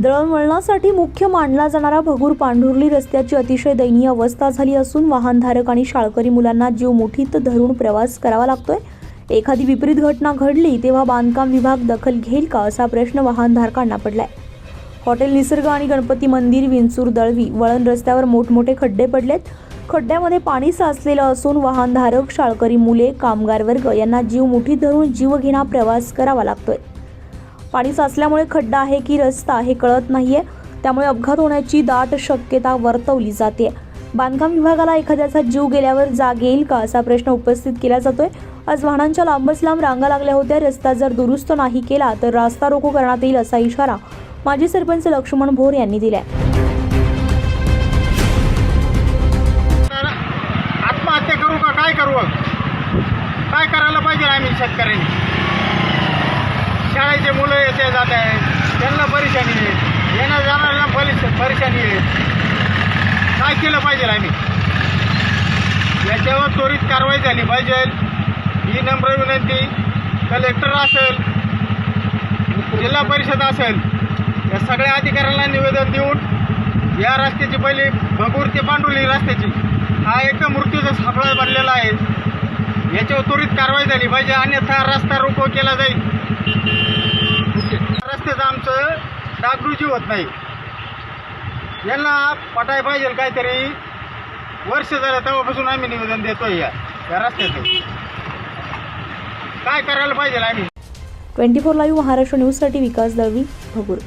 दळणवळणासाठी मुख्य मानला जाणारा भगूर पांढुर्ली रस्त्याची अतिशय दयनीय अवस्था झाली असून वाहनधारक आणि शाळकरी मुलांना जीव मुठीत धरून प्रवास करावा लागतोय। एखादी विपरीत घटना घडली तेव्हा बांधकाम विभाग दखल घेईल का असा प्रश्न वाहनधारकांना पडलाय। हॉटेल निसर्ग आणि गणपती मंदिर विंचूर दळवी वळण रस्त्यावर मोठमोठे खड्डे पडलेत। खड्ड्यामध्ये पाणी साचलेलं असून वाहनधारक, शाळकरी मुले, कामगार वर्ग यांना जीव मुठीत धरून जीवघेणा प्रवास करावा लागतोय। पाणी साचल्यामुळे खड्डा आहे की रस्ता हे कळत नाहीये, त्यामुळे अपघात होण्याची दाट शक्यता वर्तवली जाते। बांधकाम विभागाला एखाद्याचा जीव गेल्यावर जाग येईल का असा प्रश्न उपस्थित केला जातोय। आज वाहनांच्या लांबच लांब रांगा लागल्या होत्या। रस्ता जर दुरुस्त नाही केला तर रास्ता रोको करण्यात येईल असा इशारा माजी सरपंच लक्ष्मण भोर यांनी दिलाय। आत्महत्या करू का काय करू, काय करायला पाहिजे आम्ही शेतकऱ्यांनी? शाळेचे मुलं येते जात आहेत, त्यांना परेशानी आहे, येणं जाणाऱ्यांना परेशानी आहे। काय केलं पाहिजे आम्ही? याच्यावर त्वरित कारवाई झाली पाहिजे ही नम्र विनंती कलेक्टर असेल, जिल्हा परिषद असेल, या सगळ्या अधिकाऱ्यांना निवेदन देऊन या रस्त्याची पहिली भगूर ते पांढुर्ली रस्त्याची हा एकदम मृत्यूचा सापळा बनलेला आहे। याच्यावर त्वरित कारवाई झाली पाहिजे, अन्यथा रस्ता रोको केला जाईल। रस्त्याचं आमचं डागडुजी होत नाही, यांना पटाय पाहिजे काहीतरी। वर्ष झालं तेव्हापासून आम्ही निवेदन देतोय या रस्त्याचं काय करायला पाहिजे आम्ही। 24 लाईव्ह महाराष्ट्र न्यूजसाठी विकास दळवी, भगूर।